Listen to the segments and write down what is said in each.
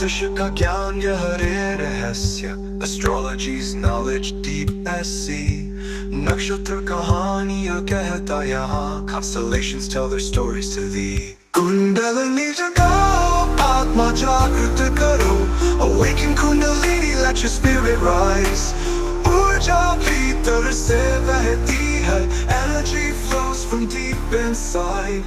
ज्योतिष का ज्ञान यह रे रहस्य Astrology's knowledge deep as sea नक्षत्र कहानियाँ कहता यहाँ Constellations tell their stories to thee kundalini जगाओ आत्मा जागृत करो Awaken Kundalini, let your spirit rise ऊर्जा भीतर से बहती है Energy flows from deep inside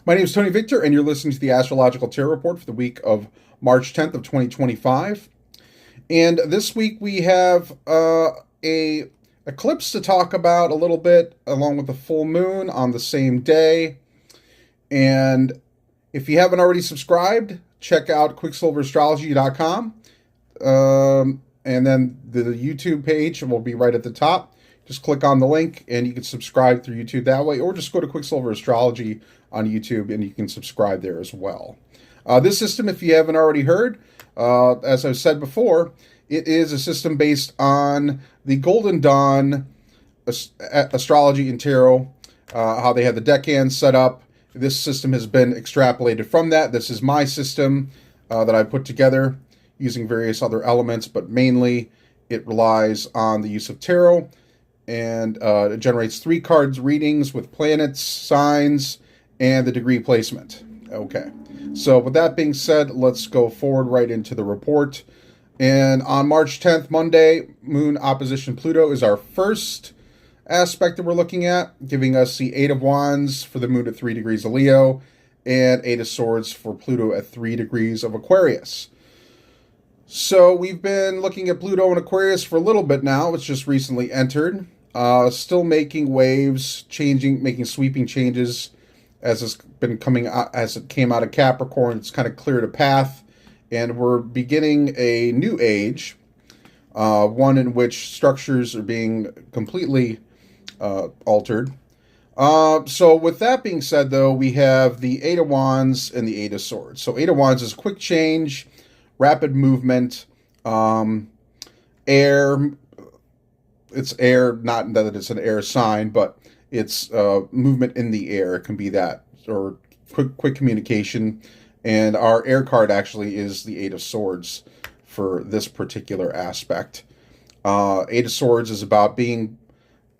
My name is Tony Victor, and you're listening to the Astrological Tarot Report for the week of March 10th of 2025. And this week we have a eclipse to talk about a little bit, along with the full moon on the same day. And if you haven't already subscribed, check out quicksilverastrology.com. And then the YouTube page will be right at the top. Just click on the link and you can subscribe through YouTube that way, or just go to Quicksilver Astrology on YouTube and you can subscribe there as well. This system, if you haven't already heard, as I've said before, it is a system based on the Golden Dawn astrology and tarot, how they had the decans set up. This system has been extrapolated from that. This is my system that I put together using various other elements, but mainly it relies on the use of tarot. And it generates 3 cards readings with planets, signs, and the degree placement. Okay, so with that being said, let's go forward right into the report. And on March 10th, Monday, Moon opposition Pluto is our first aspect that we're looking at, giving us the 8 of Wands for the Moon at 3 degrees of Leo, and 8 of Swords for Pluto at 3 degrees of Aquarius. So we've been looking at Pluto and Aquarius for a little bit now. It's just recently entered. Still making waves, making sweeping changes as it's been coming out, as it came out of Capricorn. It's kind of cleared a path, and we're beginning a new age, one in which structures are being completely altered. So with that being said, though, we have the 8 of Wands and the 8 of Swords. So 8 of Wands is quick change, rapid movement, air. It's air, not that it's an air sign, but it's movement in the air. It can be that, or quick communication. And our air card actually is the 8 of Swords for this particular aspect. 8 of Swords is about being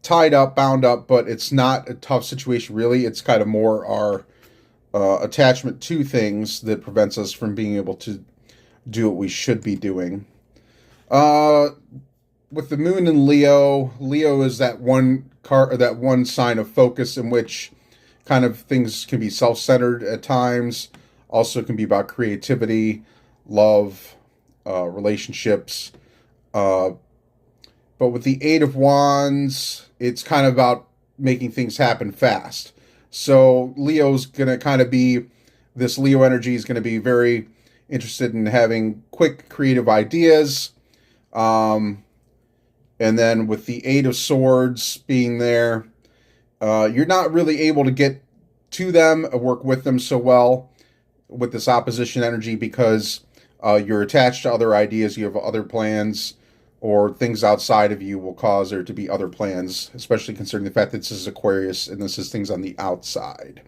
tied up, bound up, but it's not a tough situation, really. It's kind of more our attachment to things that prevents us from being able to do what we should be doing. With the Moon in Leo, Leo is that one card, or that one sign of focus in which kind of things can be self-centered at times. Also can be about creativity, love, relationships. But with the 8 of Wands, it's kind of about making things happen fast. So Leo's going to kind of be, this Leo energy is going to be very interested in having quick creative ideas. And then with the 8 of Swords being there, you're not really able to get to them or work with them so well with this opposition energy because you're attached to other ideas, you have other plans, or things outside of you will cause there to be other plans, especially considering the fact that this is Aquarius and this is things on the outside.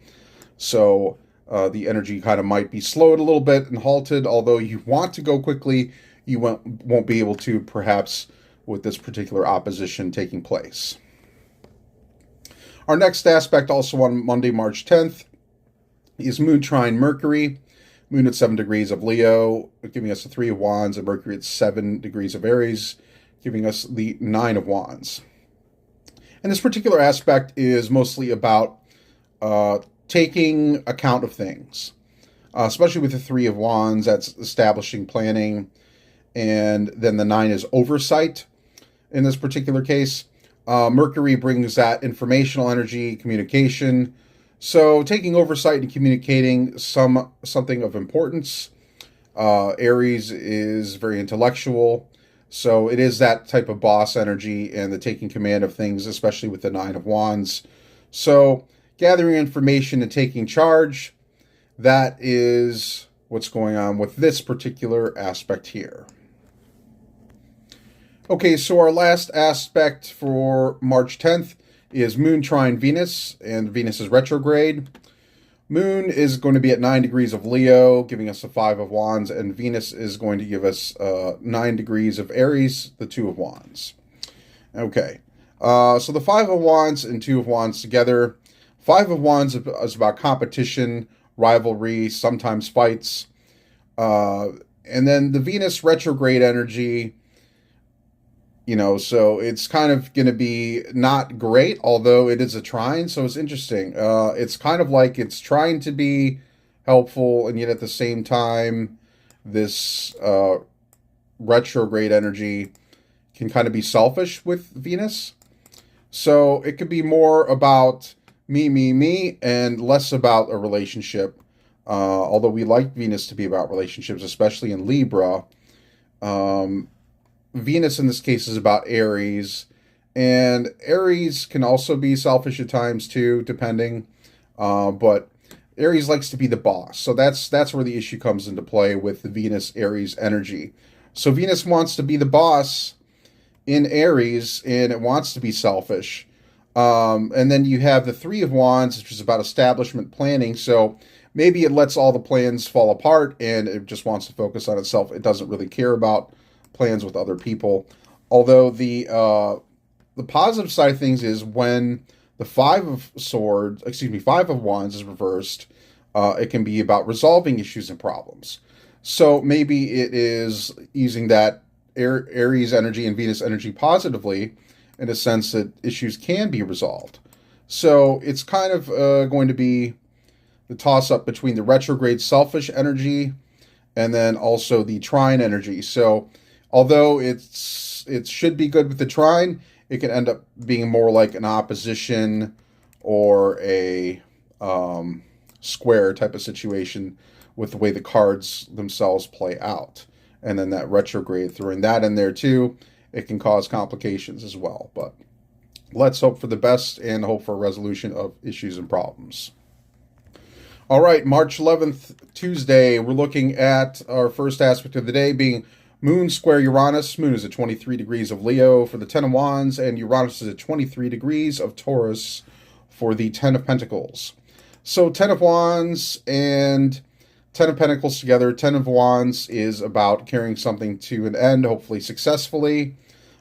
So the energy kind of might be slowed a little bit and halted, although you want to go quickly, you won't be able to, perhaps, with this particular opposition taking place. Our next aspect, also on Monday, March 10th, is Moon trine Mercury. Moon at 7 degrees of Leo, giving us the 3 of Wands, and Mercury at 7 degrees of Aries, giving us the 9 of Wands. And this particular aspect is mostly about taking account of things, especially with the 3 of Wands. That's establishing, planning, and then the 9 is oversight. In this particular case, Mercury brings that informational energy, communication. So taking oversight and communicating something of importance. Aries is very intellectual. So it is that type of boss energy and the taking command of things, especially with the 9 of Wands. So gathering information and taking charge, that is what's going on with this particular aspect here. Okay, so our last aspect for March 10th is Moon trine Venus, and Venus is retrograde. Moon is going to be at 9 degrees of Leo, giving us the Five of Wands, and Venus is going to give us 9 degrees of Aries, the Two of Wands. Okay, so the Five of Wands and Two of Wands together. Five of Wands is about competition, rivalry, sometimes fights. And then the Venus retrograde energy, so it's kind of going to be not great, although it is a trine, so it's interesting. It's kind of like it's trying to be helpful, and yet at the same time, this retrograde energy can kind of be selfish with Venus. So it could be more about me, and less about a relationship. Although we like Venus to be about relationships, especially in Libra. Venus in this case is about Aries, and Aries can also be selfish at times too, depending. But Aries likes to be the boss, so that's where the issue comes into play with the Venus Aries energy. So Venus wants to be the boss in Aries, and it wants to be selfish. And then you have the Three of Wands, which is about establishment planning. So maybe it lets all the plans fall apart, and it just wants to focus on itself. It doesn't really care about plans with other people. Although the positive side of things is when the Five of Wands is reversed, it can be about resolving issues and problems. So maybe it is using that Aries energy and Venus energy positively, in a sense that issues can be resolved. So it's kind of going to be the toss-up between the retrograde selfish energy and then also the trine energy. So although it should be good with the trine, it can end up being more like an opposition or a square type of situation with the way the cards themselves play out. And then that retrograde, throwing that in there too, it can cause complications as well. But let's hope for the best and hope for a resolution of issues and problems. All right, March 11th, Tuesday, we're looking at our first aspect of the day being Moon square Uranus. Moon is at 23 degrees of Leo for the Ten of Wands, and Uranus is at 23 degrees of Taurus for the Ten of Pentacles. So Ten of Wands and Ten of Pentacles together. Ten of Wands is about carrying something to an end, hopefully successfully,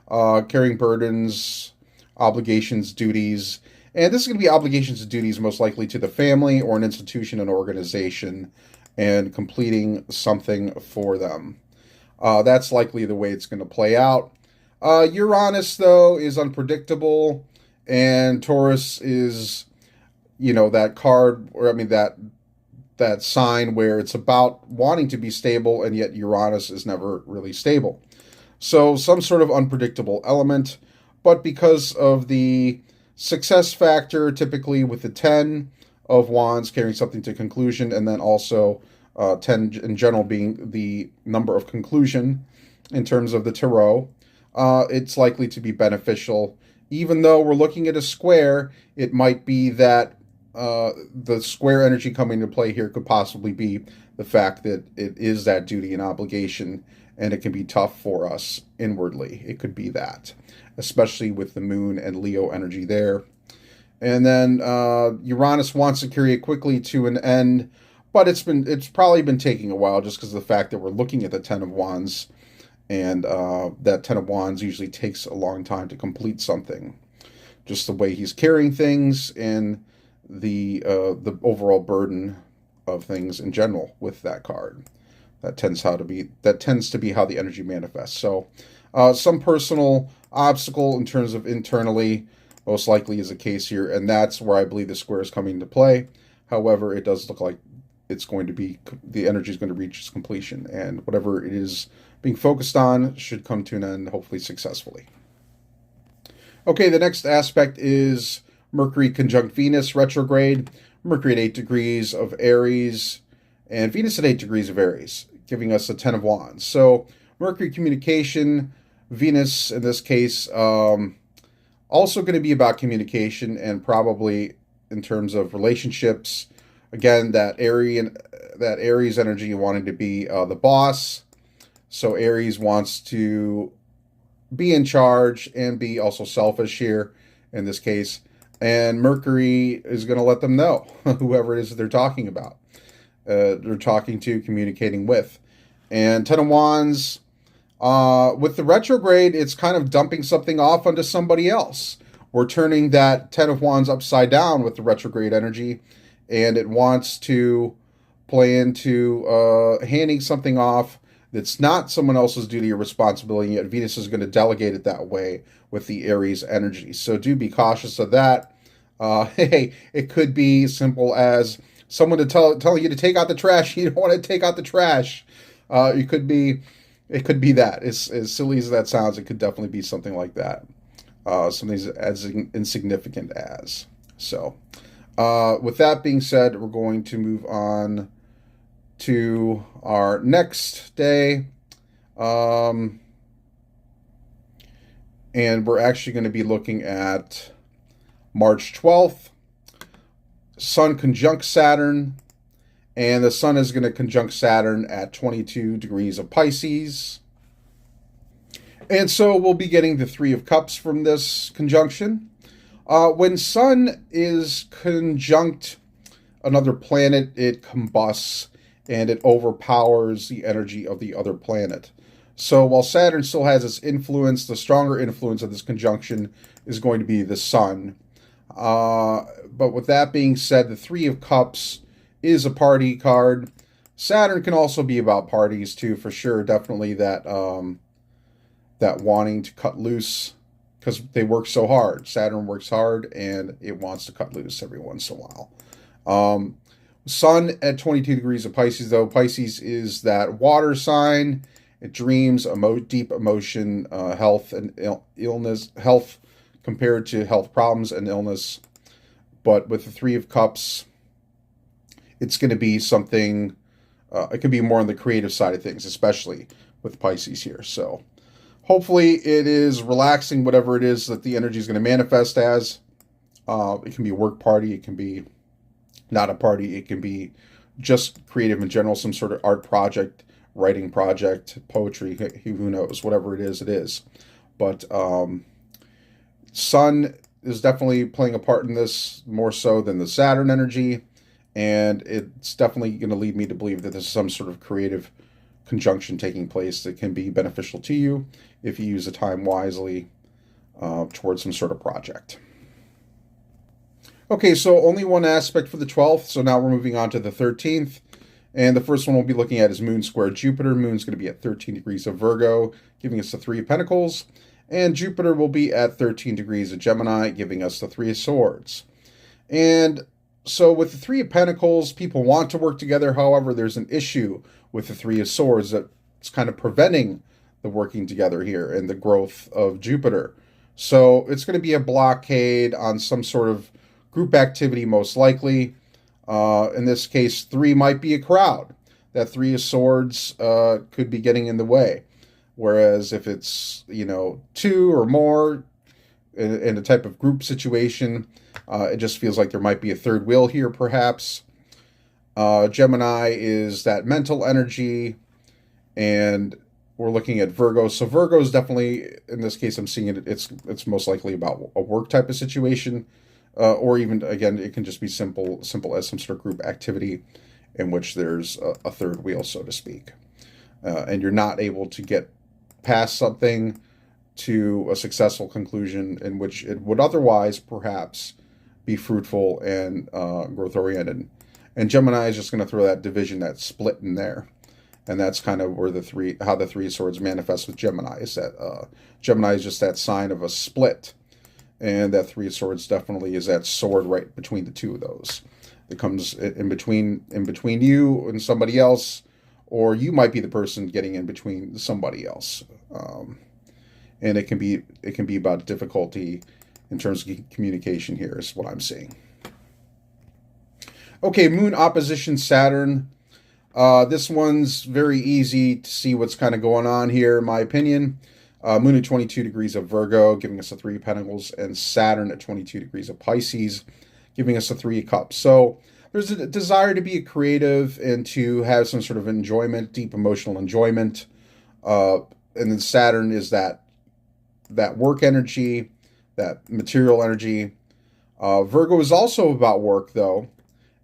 carrying burdens, obligations, duties. And this is going to be obligations and duties most likely to the family or an institution, an organization, and completing something for them. That's likely the way it's going to play out. Uranus, though, is unpredictable, and Taurus is, that card, or I mean that sign where it's about wanting to be stable, and yet Uranus is never really stable. So some sort of unpredictable element, but because of the success factor, typically with the 10 of Wands carrying something to conclusion, and then also 10 in general being the number of conclusion in terms of the tarot, it's likely to be beneficial. Even though we're looking at a square, it might be that the square energy coming into play here could possibly be the fact that it is that duty and obligation, and it can be tough for us inwardly. It could be that, especially with the Moon and Leo energy there. And then Uranus wants to carry it quickly to an end, but it's probably been taking a while just because of the fact that we're looking at the Ten of Wands, and that Ten of Wands usually takes a long time to complete something. Just the way he's carrying things and the overall burden of things in general with that card. That tends to be how the energy manifests. So some personal obstacle in terms of internally most likely is the case here, and that's where I believe the square is coming into play. However, it does look like the energy is going to reach its completion, and whatever it is being focused on should come to an end, hopefully successfully. Okay, the next aspect is Mercury conjunct Venus retrograde. Mercury at 8 degrees of Aries, and Venus at 8 degrees of Aries, giving us a Ten of Wands. So Mercury communication, Venus in this case, also going to be about communication and probably in terms of relationships. Again, that Aries energy wanting to be the boss. So Aries wants to be in charge and be also selfish here in this case. And Mercury is going to let them know, whoever it is that they're talking about, they're talking to, communicating with. And Ten of Wands, with the retrograde, it's kind of dumping something off onto somebody else. We're turning that Ten of Wands upside down with the retrograde energy, and it wants to play into handing something off that's not someone else's duty or responsibility, yet Venus is going to delegate it that way with the Aries energy. So do be cautious of that. Hey, it could be simple as someone to telling you to take out the trash. You don't want to take out the trash. It could be that. As silly as that sounds, it could definitely be something like that. Something as insignificant as. So, with that being said, we're going to move on to our next day. And we're actually going to be looking at March 12th. Sun conjunct Saturn. And the Sun is going to conjunct Saturn at 22 degrees of Pisces. And so we'll be getting the Three of Cups from this conjunction. When Sun is conjunct another planet, it combusts and it overpowers the energy of the other planet. So while Saturn still has its influence, the stronger influence of this conjunction is going to be the Sun. But with that being said, the Three of Cups is a party card. Saturn can also be about parties too, for sure. Definitely that that wanting to cut loose because they work so hard. Saturn works hard and it wants to cut loose every once in a while. Sun at 22 degrees of Pisces, though. Pisces is that water sign. It dreams, deep emotion, health and illness, health compared to health problems and illness. But with the Three of Cups, it's going to be something, it could be more on the creative side of things, especially with Pisces here. So hopefully it is relaxing, whatever it is that the energy is going to manifest as. It can be a work party. It can be not a party. It can be just creative in general, some sort of art project, writing project, poetry, who knows, whatever it is, it is. But Sun is definitely playing a part in this more so than the Saturn energy. And it's definitely going to lead me to believe that there's some sort of creative conjunction taking place that can be beneficial to you if you use the time wisely towards some sort of project. Okay, so only one aspect for the 12th. So now we're moving on to the 13th. And the first one we'll be looking at is Moon square Jupiter. Moon's going to be at 13 degrees of Virgo, giving us the Three of Pentacles. And Jupiter will be at 13 degrees of Gemini, giving us the Three of Swords. And so with the Three of Pentacles, people want to work together. However, there's an issue with the Three of Swords that's kind of preventing the working together here and the growth of Jupiter. So it's going to be a blockade on some sort of group activity, most likely. In this case, three might be a crowd. That Three of Swords could be getting in the way. Whereas if it's, two or more in a type of group situation, it just feels like there might be a third wheel here, perhaps. Gemini is that mental energy, and we're looking at Virgo. So Virgo is definitely, in this case, I'm seeing it. It's most likely about a work type of situation, or even again, it can just be simple as some sort of group activity in which there's a third wheel, so to speak, and you're not able to get past something to a successful conclusion in which it would otherwise perhaps be fruitful and growth-oriented. And Gemini is just going to throw that division, that split in there. And that's kind of where how the Three of Swords manifests with Gemini, is that Gemini is just that sign of a split. And that Three of Swords definitely is that sword right between the two of those. It comes in between you and somebody else, or you might be the person getting in between somebody else. And it can be about difficulty in terms of communication here, is what I'm seeing. Okay, Moon opposition Saturn. This one's very easy to see what's kind of going on here, in my opinion. Moon at 22 degrees of Virgo, giving us the Three of Pentacles, and Saturn at 22 degrees of Pisces, giving us the Three of Cups. So there's a desire to be creative and to have some sort of enjoyment, deep emotional enjoyment. And then Saturn is that work energy, that material energy. Virgo is also about work, though,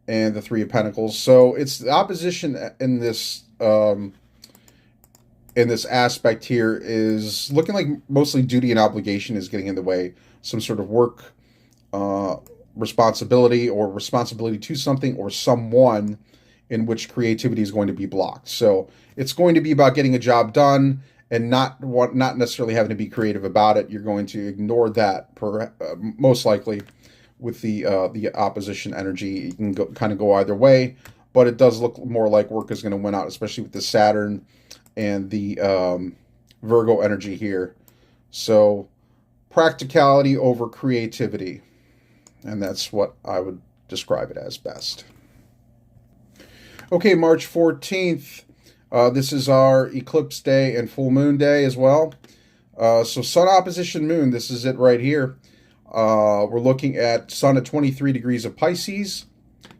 and the Three of Pentacles. So it's the opposition in this aspect here is looking like mostly duty and obligation is getting in the way. Some sort of work uh, responsibility or responsibility to something or someone in which creativity is going to be blocked. So it's going to be about getting a job done and not necessarily having to be creative about it. You're going to ignore that most likely with the opposition energy. You can kind of go either way, but it does look more like work is going to win out, especially with the Saturn and the Virgo energy here. So practicality over creativity, and that's what I would describe it as best. Okay, March 14th. This is our eclipse day and full moon day as well. So Sun opposition moon, this is it right here. We're looking at Sun at 23 degrees of Pisces,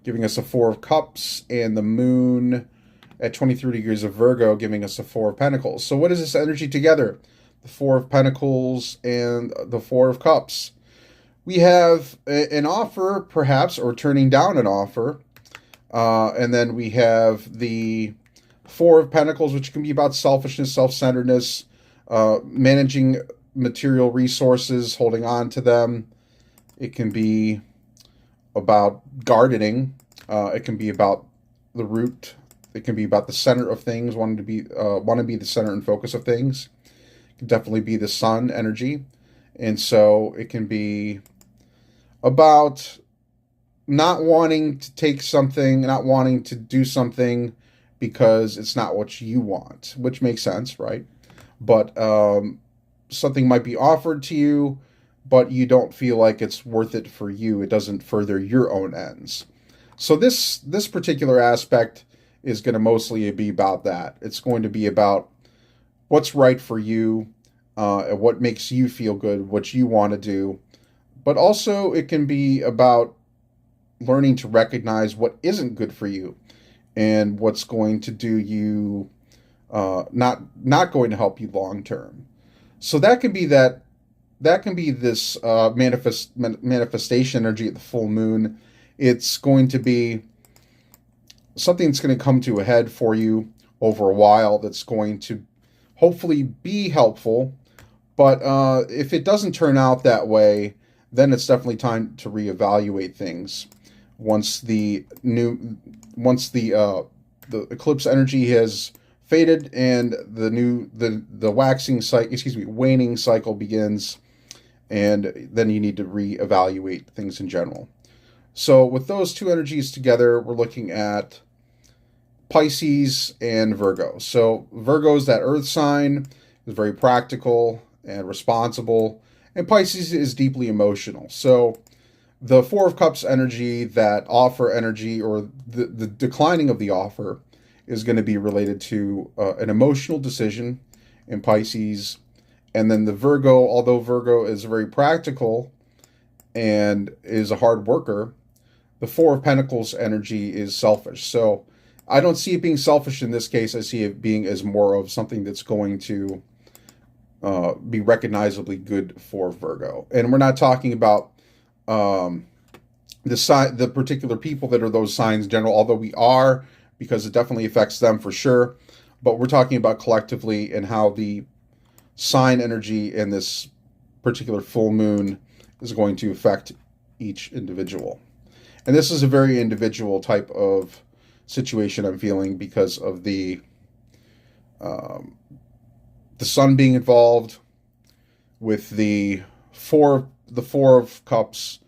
giving us a Four of Cups, and the moon at 23 degrees of Virgo, giving us a Four of Pentacles. So what is this energy together? The Four of Pentacles and the Four of Cups. We have an offer, perhaps, or turning down an offer. And then we have the Four of Pentacles, which can be about selfishness, self-centeredness, managing material resources, holding on to them. It can be about gardening. It can be about the root. It can be about the center of things, wanting to be the center and focus of things. It can definitely be the sun energy. And so it can be about not wanting to take something, not wanting to do something because it's not what you want, which makes sense, right? But something might be offered to you, but you don't feel like it's worth it for you. It doesn't further your own ends. So this particular aspect is going to mostly be about that. It's going to be about what's right for you, and what makes you feel good, what you want to do. But also it can be about learning to recognize what isn't good for you and what's going to do you not going to help you long term. So that can be this manifestation energy at the full moon. It's going to be something that's going to come to a head for you over a while that's going to hopefully be helpful. But if it doesn't turn out that way, then it's definitely time to reevaluate things. Once the eclipse energy has faded and the waning cycle begins, and then you need to reevaluate things in general. So with those two energies together, we're looking at Pisces and Virgo. So Virgo is that earth sign, is very practical and responsible, and Pisces is deeply emotional. So the Four of Cups energy, that offer energy, or the declining of the offer, is going to be related to an emotional decision in Pisces. And then the Virgo, although Virgo is very practical and is a hard worker, the Four of Pentacles energy is selfish. So I don't see it being selfish in this case. I see it being as more of something that's going to be recognizably good for Virgo. And we're not talking about the particular people that are those signs in general, although we are, because it definitely affects them for sure. But we're talking about collectively and how the sign energy in this particular full moon is going to affect each individual. And this is a very individual type of situation I'm feeling because of the sun being involved with the four of cups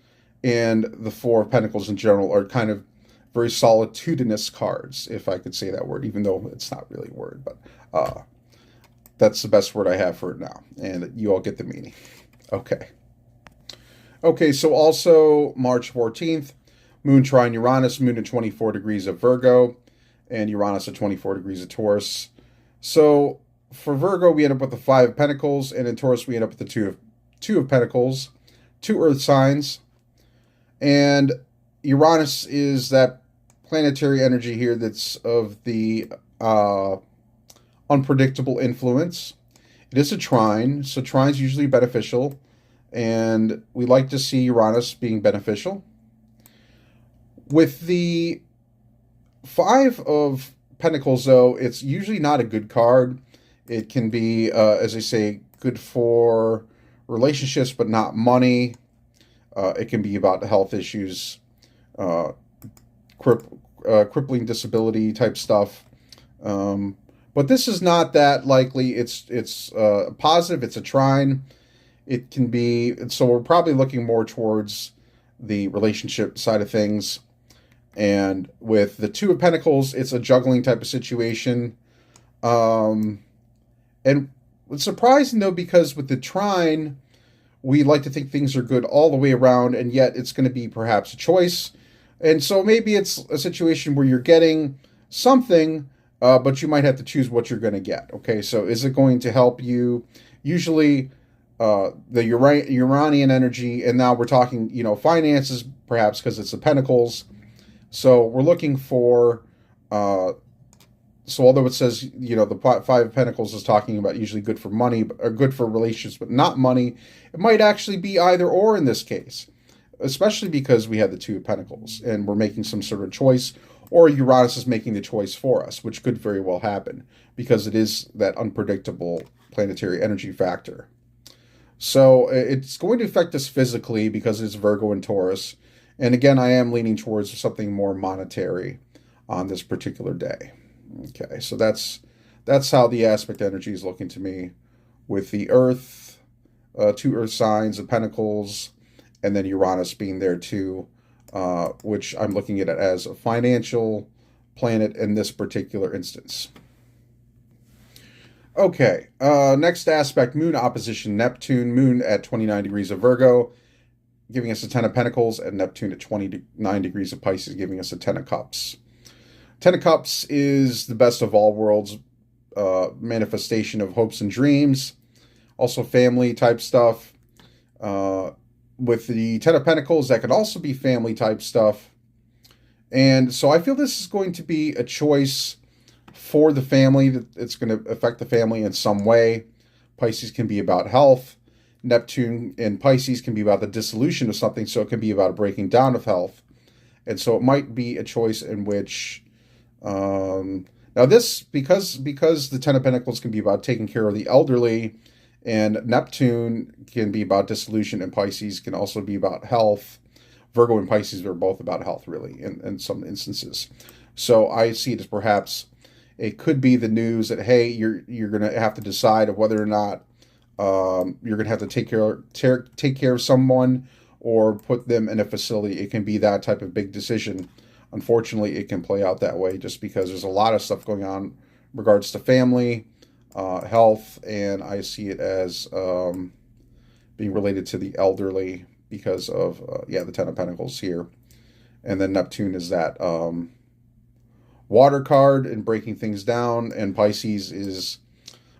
and the Four of Pentacles in general are kind of very solitudinous cards, if I could say that word, even though it's not really a word, but that's the best word I have for it now, and you all get the meaning. Okay, so also March 14th, Moon trine Uranus, Moon at 24 degrees of Virgo, and Uranus at 24 degrees of Taurus. So for Virgo, we end up with the Five of Pentacles, and in Taurus, we end up with the Two of Pentacles, two earth signs. And Uranus is that planetary energy here that's of the unpredictable influence. It is a trine, so trine's usually beneficial, and we like to see Uranus being beneficial. With the Five of Pentacles, though, it's usually not a good card. It can be, as I say, good for relationships, but not money. It can be about health issues, uh, crippling disability type stuff. But this is not that likely. It's positive. It's a trine. It can be, so we're probably looking more towards the relationship side of things. And with the Two of Pentacles, it's a juggling type of situation. And it's surprising, though, because with the trine, we like to think things are good all the way around, and yet it's going to be perhaps a choice. And so maybe it's a situation where you're getting something, but you might have to choose what you're going to get. Okay, so is it going to help you? Usually, the Uranian energy, and now we're talking, finances, perhaps because it's the Pentacles. So we're looking for, so although it says, the Five of Pentacles is talking about usually good for money, or good for relationships, but not money, it might actually be either or in this case, especially because we had the Two of Pentacles and we're making some sort of choice, or Uranus is making the choice for us, which could very well happen because it is that unpredictable planetary energy factor. So it's going to affect us physically because it's Virgo and Taurus. And again, I am leaning towards something more monetary on this particular day. Okay, so that's how the aspect energy is looking to me, with the Earth, two Earth signs, the Pentacles, and then Uranus being there too, which I'm looking at it as a financial planet in this particular instance. Okay, next aspect, Moon opposition Neptune, Moon at 29 degrees of Virgo, giving us a Ten of Pentacles, and Neptune at 29 degrees of Pisces, giving us a Ten of Cups. Ten of Cups is the best of all worlds, manifestation of hopes and dreams, also family type stuff. With the Ten of Pentacles, that could also be family type stuff. And so I feel this is going to be a choice for the family, that it's going to affect the family in some way. Pisces can be about health. Neptune and Pisces can be about the dissolution of something, so it can be about a breaking down of health. And so it might be a choice in which, now this, because the Ten of Pentacles can be about taking care of the elderly, and Neptune can be about dissolution, and Pisces can also be about health. Virgo and Pisces are both about health, really, in some instances. So I see it as perhaps it could be the news that, hey, you're going to have to decide of whether or not you're going to have to take care of someone or put them in a facility. It can be that type of big decision. Unfortunately, it can play out that way just because there's a lot of stuff going on in regards to family, health, and I see it as being related to the elderly because of, the Ten of Pentacles here. And then Neptune is that water card and breaking things down, and Pisces is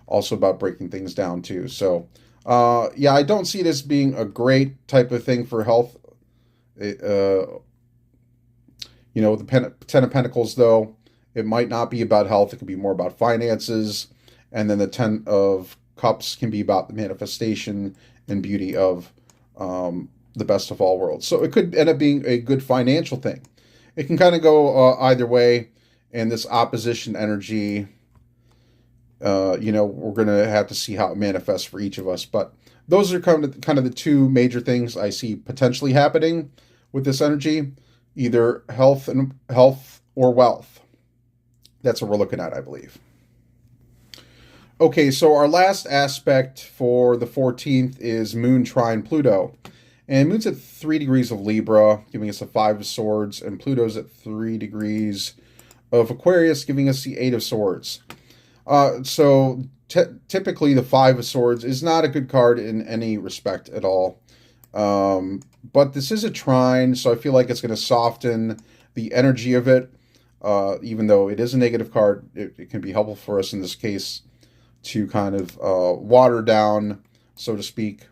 also about breaking things down too. So, I don't see it as being a great type of thing for health. The Ten of Pentacles, though, it might not be about health. It could be more about finances. And then the Ten of Cups can be about the manifestation and beauty of the best of all worlds. So it could end up being a good financial thing. It can kind of go either way. And this opposition energy, we're going to have to see how it manifests for each of us. But those are kind of the two major things I see potentially happening with this energy, either health or wealth. That's what we're looking at, I believe. Okay, so our last aspect for the 14th is Moon trine Pluto. And Moon's at 3 degrees of Libra, giving us a 5 of Swords, and Pluto's at 3 degrees of Aquarius, giving us the 8 of Swords. So typically the 5 of Swords is not a good card in any respect at all. But this is a trine, so I feel like it's going to soften the energy of it. Even though it is a negative card, it can be helpful for us in this case to kind of water down, so to speak,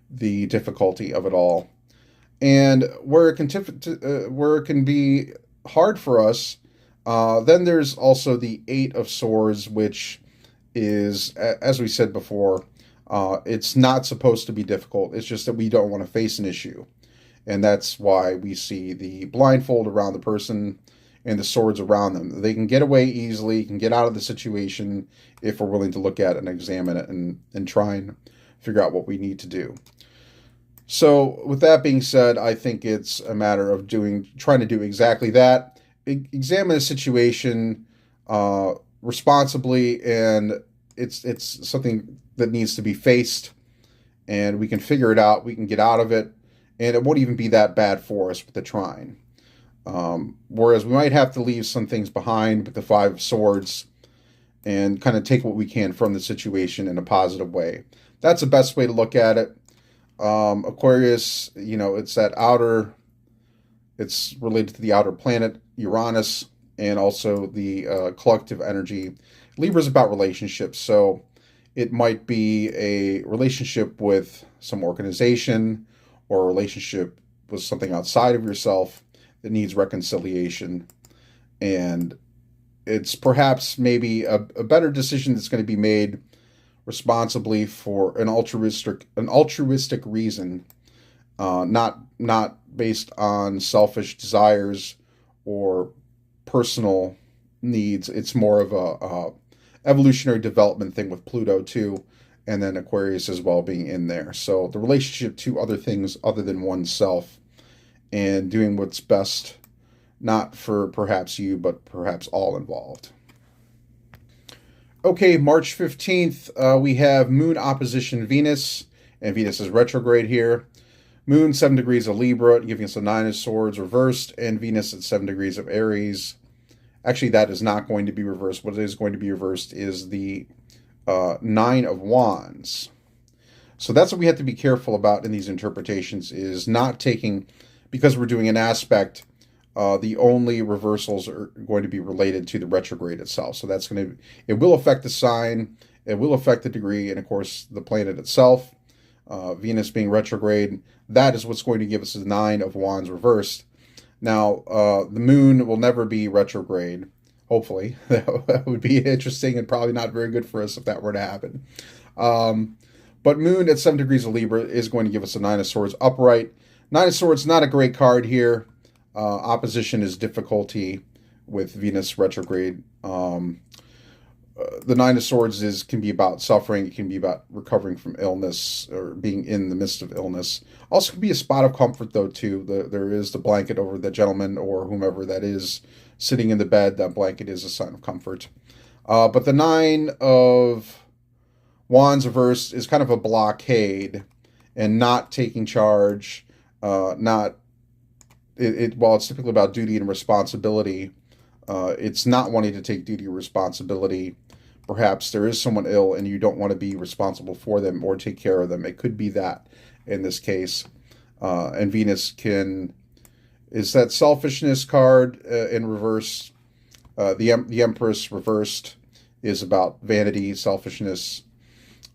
the difficulty of it all. And where it can be hard for us, then there's also the 8 of Swords, which is, as we said before, It's not supposed to be difficult. It's just that we don't want to face an issue. And that's why we see the blindfold around the person and the swords around them. They can get away easily, can get out of the situation if we're willing to look at it and examine it and try and figure out what we need to do. So, with that being said, I think it's a matter of trying to do exactly that. Examine a situation responsibly, and it's something that needs to be faced, and we can figure it out. We can get out of it, and it won't even be that bad for us with the trine. Whereas we might have to leave some things behind with the Five of Swords and kind of take what we can from the situation in a positive way. That's the best way to look at it. Aquarius, it's it's related to the outer planet, Uranus, and also the collective energy. Libra's about relationships, so it might be a relationship with some organization or a relationship with something outside of yourself that needs reconciliation. And it's perhaps maybe a better decision that's going to be made responsibly for an altruistic reason, not based on selfish desires or personal needs. It's more of a evolutionary development thing with Pluto too, and then Aquarius as well being in there. So the relationship to other things other than oneself, and doing what's best, not for perhaps you, but perhaps all involved. Okay, March 15th, we have Moon opposition Venus, and Venus is retrograde here. Moon, 7 degrees of Libra, giving us a 9 of Swords reversed, and Venus at 7 degrees of Aries. Actually, that is not going to be reversed. What is going to be reversed is the 9 of Wands. So that's what we have to be careful about in these interpretations, is not taking, because we're doing an aspect, the only reversals are going to be related to the retrograde itself. So it will affect the sign, it will affect the degree, and of course the planet itself. Venus being retrograde, that is what's going to give us the 9 of Wands reversed. Now, the moon will never be retrograde, hopefully. That would be interesting and probably not very good for us if that were to happen. But moon at 7 degrees of Libra is going to give us a 9 of Swords upright. 9 of Swords, not a great card here. Opposition is difficulty with Venus retrograde. The 9 of Swords can be about suffering. It can be about recovering from illness or being in the midst of illness. Also can be a spot of comfort, though, too. There is the blanket over the gentleman or whomever that is sitting in the bed. That blanket is a sign of comfort. But the 9 of Wands reversed is kind of a blockade and not taking charge. While it's typically about duty and responsibility, it's not wanting to take duty or responsibility. Perhaps there is someone ill and you don't want to be responsible for them or take care of them. It could be that in this case. And Venus is that selfishness card in reverse. The Empress reversed is about vanity, selfishness,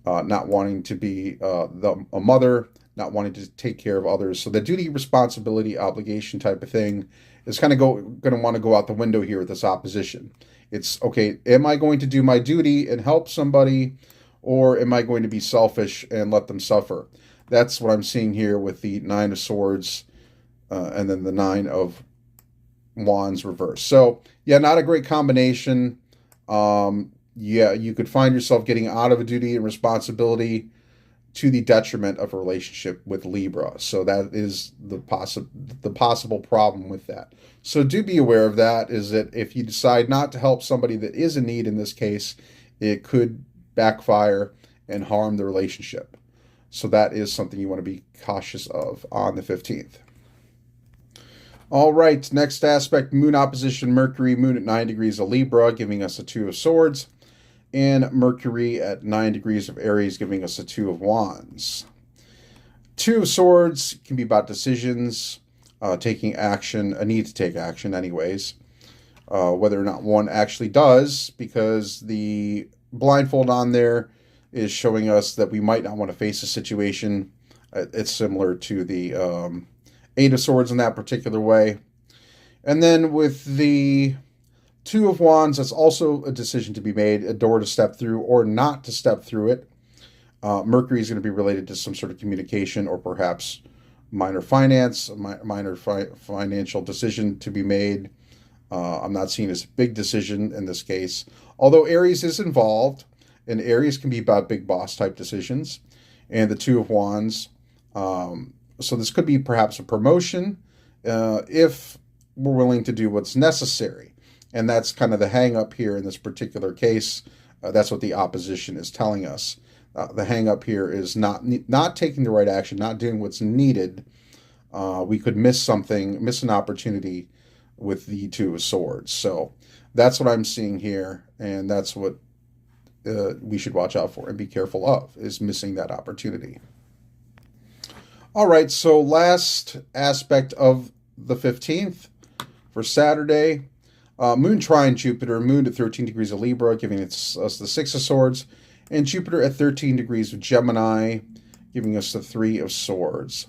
not wanting to be a mother, not wanting to take care of others. So the duty, responsibility, obligation type of thing is kind of going to want to go out the window here with this opposition. It's, okay, am I going to do my duty and help somebody, or am I going to be selfish and let them suffer? That's what I'm seeing here with the 9 of Swords and then the 9 of Wands reverse. So, yeah, not a great combination. You could find yourself getting out of a duty and responsibility to the detriment of a relationship with Libra. So that is the possible problem with that. So do be aware of that, is that if you decide not to help somebody that is in need in this case, it could backfire and harm the relationship. So that is something you want to be cautious of on the 15th. All right, next aspect, Moon opposition Mercury, Moon at 9 degrees of Libra, giving us a 2 of Swords, and Mercury at 9 degrees of Aries, giving us a 2 of Wands. 2 of Swords can be about decisions, taking action, a need to take action anyways. Whether or not one actually does, because the blindfold on there is showing us that we might not want to face a situation. It's similar to the 8 of Swords in that particular way. And then with the 2 of Wands, that's also a decision to be made, a door to step through or not to step through it. Mercury is going to be related to some sort of communication or perhaps minor finance, minor financial decision to be made. I'm not seeing as a big decision in this case, although Aries is involved, and Aries can be about big boss type decisions. And the Two of Wands. So this could be perhaps a promotion if we're willing to do what's necessary. And that's kind of the hang up here in this particular case. That's what the opposition is telling us. The hang up here is not taking the right action, not doing what's needed. We could miss something, miss an opportunity with the Two of Swords. So that's what I'm seeing here, and that's what we should watch out for and be careful of, is missing that opportunity. All right, so last aspect of the 15th for Saturday, Moon trine Jupiter, Moon at 13 degrees of Libra, giving us the Six of Swords, and Jupiter at 13 degrees of Gemini, giving us the Three of Swords.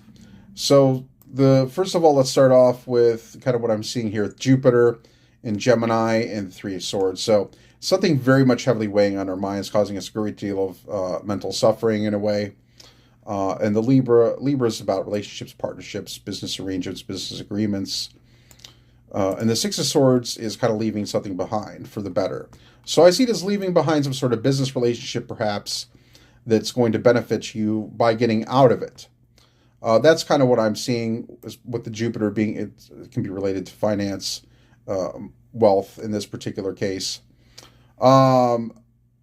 So first of all, let's start off with kind of what I'm seeing here with Jupiter and Gemini and the Three of Swords. So something very much heavily weighing on our minds, causing us a great deal of mental suffering in a way. And the Libra is about relationships, partnerships, business arrangements, business agreements. And the Six of Swords is kind of leaving something behind for the better. So I see it as leaving behind some sort of business relationship, perhaps, that's going to benefit you by getting out of it. That's kind of what I'm seeing with the Jupiter being, it can be related to finance, wealth in this particular case. And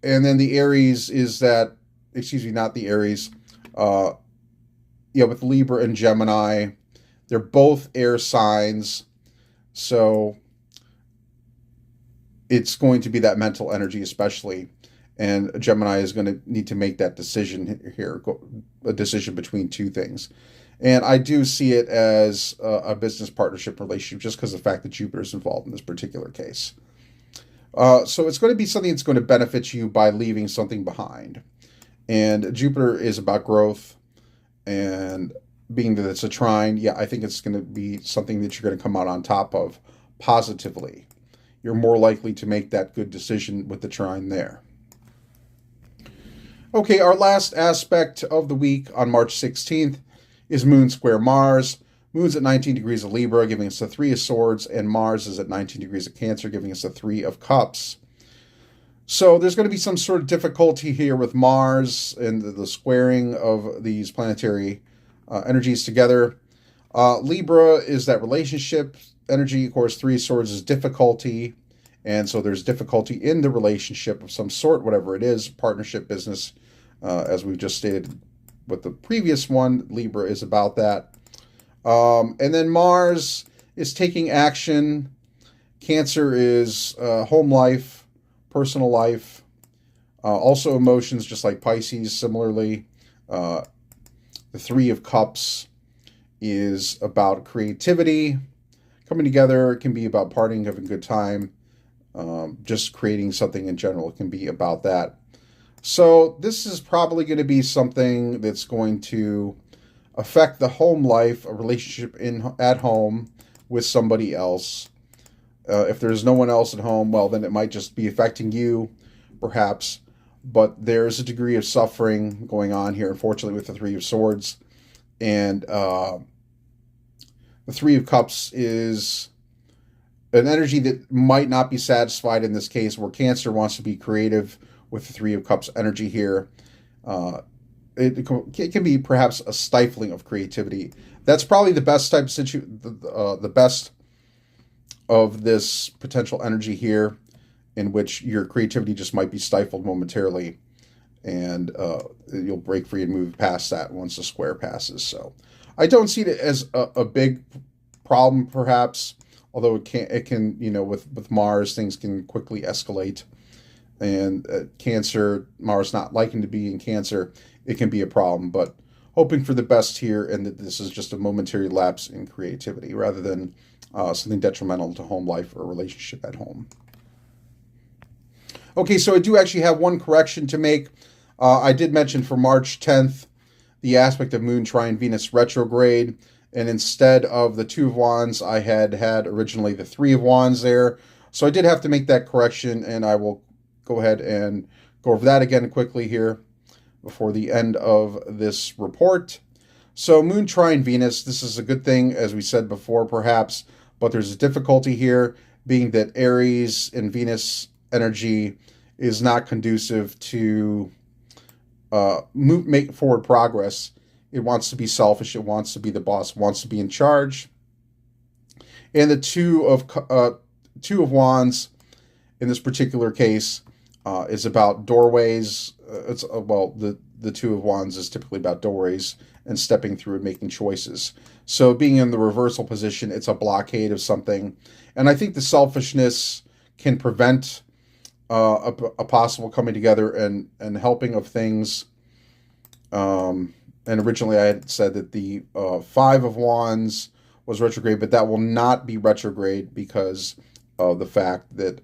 then the Aries is that, not the Aries, with Libra and Gemini, they're both air signs. So it's going to be that mental energy, especially. And Gemini is going to need to make that decision here, a decision between two things. And I do see it as a business partnership relationship just because of the fact that Jupiter is involved in this particular case. So it's going to be something that's going to benefit you by leaving something behind. And Jupiter is about growth, and being that it's a trine, I think it's going to be something that you're going to come out on top of positively. You're more likely to make that good decision with the trine there. Okay, our last aspect of the week on March 16th is Moon square Mars. Moon's at 19 degrees of Libra, giving us the Three of Swords, and Mars is at 19 degrees of Cancer, giving us the Three of Cups. So there's going to be some sort of difficulty here with Mars and the squaring of these planetary energies together. Libra is that relationship energy. Of course, Three of Swords is difficulty. And so there's difficulty in the relationship of some sort, whatever it is, partnership, business, as we've just stated with the previous one. Libra is about that. And then Mars is taking action. Cancer is home life, personal life, also emotions, just like Pisces. Similarly, the Three of Cups is about creativity, coming together. It can be about partying, having a good time, just creating something in general. It can be about that. So this is probably going to be something that's going to affect the home life, a relationship at home with somebody else. If there's no one else at home, well, then it might just be affecting you, perhaps. But there's a degree of suffering going on here, unfortunately, with the Three of Swords. And the Three of Cups is an energy that might not be satisfied in this case, where Cancer wants to be creative with the Three of Cups energy here. It can be perhaps a stifling of creativity. That's probably the best type of the best of this potential energy here, in which your creativity just might be stifled momentarily, and you'll break free and move past that once the square passes. So I don't see it as a big problem, perhaps, although it can with Mars, things can quickly escalate. And Cancer, Mars not liking to be in Cancer, it can be a problem, but hoping for the best here, and that this is just a momentary lapse in creativity rather than something detrimental to home life or relationship at home. Okay, so I do actually have one correction to make. I did mention for March 10th the aspect of Moon trine Venus retrograde, and instead of the Two of Wands, I had originally the Three of Wands there. So I did have to make that correction, and I will go ahead and go over that again quickly here. before the end of this report. So Moon trine Venus, this is a good thing, as we said before, perhaps, but there's a difficulty here, being that Aries and Venus energy is not conducive to make forward progress. It wants to be selfish. It wants to be the boss. It wants to be in charge. And the Two of Wands, in this particular case, is about doorways. The Two of Wands is typically about doorways and stepping through and making choices. So being in the reversal position, it's a blockade of something. And I think the selfishness can prevent a possible coming together and helping of things. And originally I had said that the Five of Wands was retrograde, but that will not be retrograde because of the fact that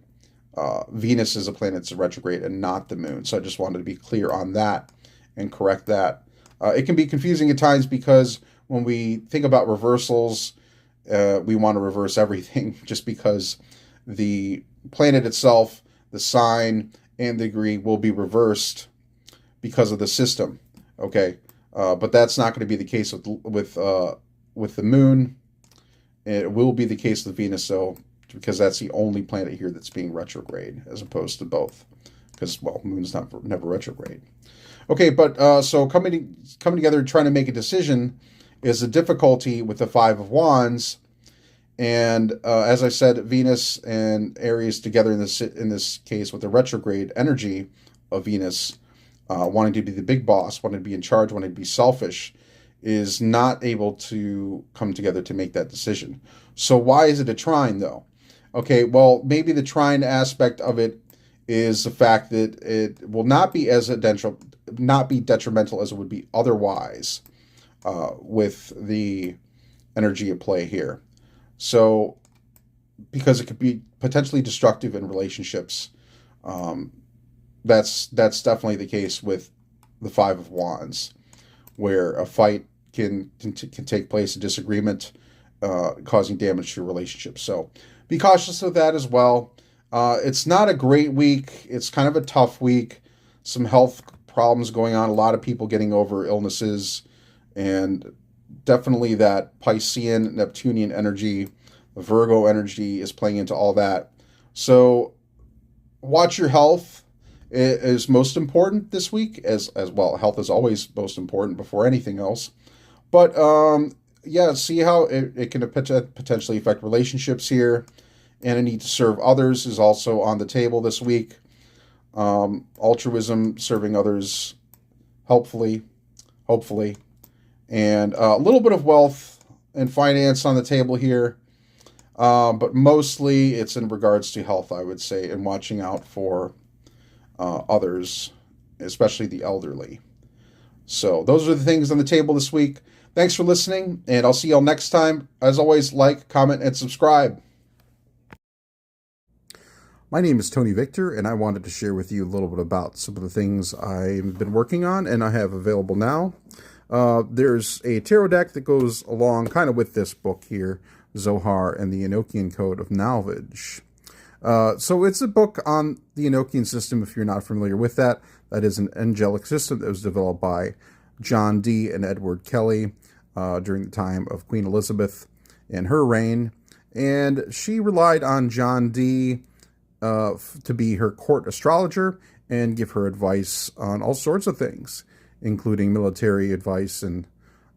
Venus is a planet that's retrograde and not the moon. So I just wanted to be clear on that and correct that. It can be confusing at times because when we think about reversals, we want to reverse everything just because the planet itself, the sign, and the degree will be reversed because of the system. Okay, but that's not going to be the case with the moon. It will be the case with Venus, though, because that's the only planet here that's being retrograde, as opposed to both. Because, well, moon's never retrograde. Okay, but so coming together and trying to make a decision is a difficulty with the Five of Wands. And as I said, Venus and Aries together in this case with the retrograde energy of Venus, wanting to be the big boss, wanting to be in charge, wanting to be selfish, is not able to come together to make that decision. So why is it a trine, though? Okay, well, maybe the trine aspect of it is the fact that it will not be detrimental as it would be otherwise with the energy at play here. So, because it could be potentially destructive in relationships, that's definitely the case with the Five of Wands, where a fight can take place, a disagreement, causing damage to relationships. So, be cautious of that as well. It's not a great week. It's kind of a tough week. Some health problems going on. A lot of people getting over illnesses, and definitely that Piscean, Neptunian energy, the Virgo energy is playing into all that. So watch your health. It is most important this week, as well. Health is always most important before anything else. But see how it can potentially affect relationships here. And a need to serve others is also on the table this week. Altruism, serving others hopefully. And a little bit of wealth and finance on the table here. But mostly it's in regards to health, I would say, and watching out for others, especially the elderly. So those are the things on the table this week. Thanks for listening, and I'll see y'all next time. As always, like, comment, and subscribe. My name is Tony Victor, and I wanted to share with you a little bit about some of the things I've been working on and I have available now. There's a tarot deck that goes along kind of with this book here, Zohar and the Enochian Code of Knowledge. So it's a book on the Enochian system, if you're not familiar with that. That is an angelic system that was developed by John Dee and Edward Kelly during the time of Queen Elizabeth and her reign. And she relied on John Dee to be her court astrologer and give her advice on all sorts of things, including military advice and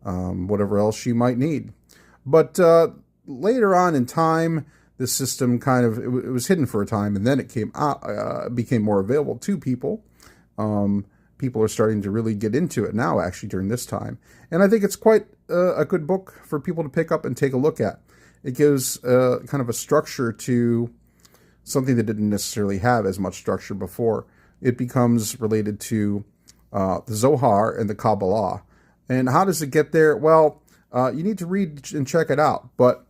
whatever else she might need. But later on in time, this system it was hidden for a time, and then it became more available to people. People are starting to really get into it now, actually, during this time. And I think it's quite a good book for people to pick up and take a look at. It gives kind of a structure to something that didn't necessarily have as much structure before. It becomes related to the Zohar and the Kabbalah. And how does it get there? Well, you need to read and check it out. But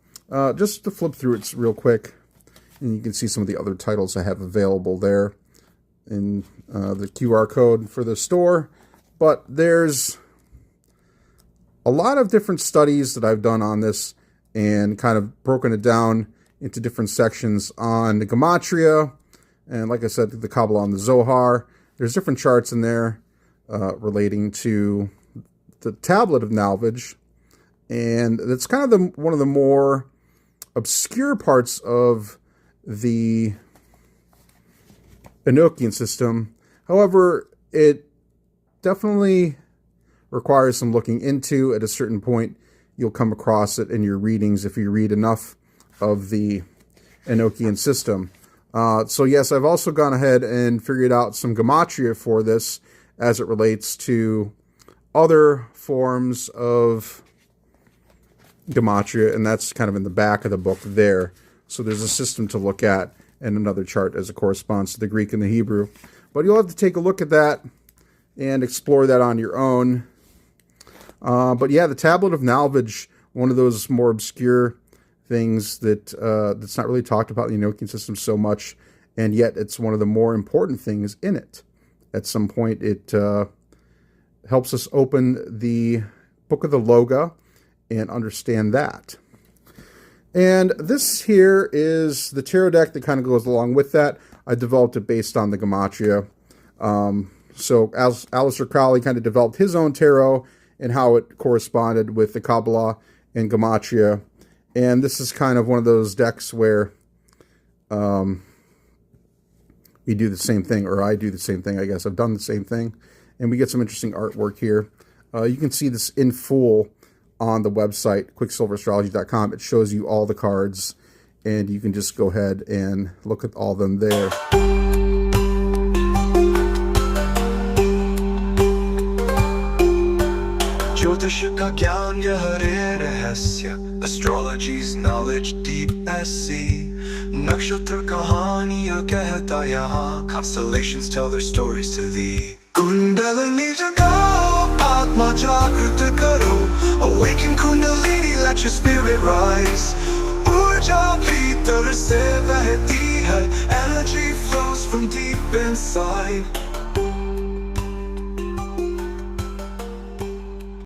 just to flip through it real quick, and you can see some of the other titles I have available there in the QR code for the store. But there's a lot of different studies that I've done on this and kind of broken it down into different sections on the Gematria, and like I said, the Kabbalah and the Zohar. There's different charts in there relating to the tablet of knowledge, and that's kind of one of the more obscure parts of the Enochian system. However, it definitely requires some looking into. At a certain point, you'll come across it in your readings if you read enough of the Enochian system. So yes, I've also gone ahead and figured out some gematria for this as it relates to other forms of gematria, and that's kind of in the back of the book there. So there's a system to look at and another chart as it corresponds to the Greek and the Hebrew. But you'll have to take a look at that and explore that on your own. But yeah, the Tablet of Knowledge, one of those more obscure things that that's not really talked about in the Enochian system so much, and yet it's one of the more important things in it. At some point, it helps us open the Book of the Loga and understand that. And this here is the tarot deck that kind of goes along with that. I developed it based on the gematria. So as Aleister Crowley kind of developed his own tarot and how it corresponded with the Kabbalah and gematria. And this is kind of one of those decks where we do the same thing, or I do the same thing, I guess. I've done the same thing. And we get some interesting artwork here. You can see this in full on the website, quicksilverastrology.com. It shows you all the cards, and you can just go ahead and look at all of them there. ज्योतिष का ज्ञान यह रे रहस्य, astrology's knowledge deep as sea. नक्षत्र कहानियाँ कहता यहाँ, constellations tell their stories to thee. Kundalini जगाओ, आत्मा जागृत करो, awaken kundalini, let your spirit rise. ऊर्जा भीतर से बहती है, energy flows from deep inside.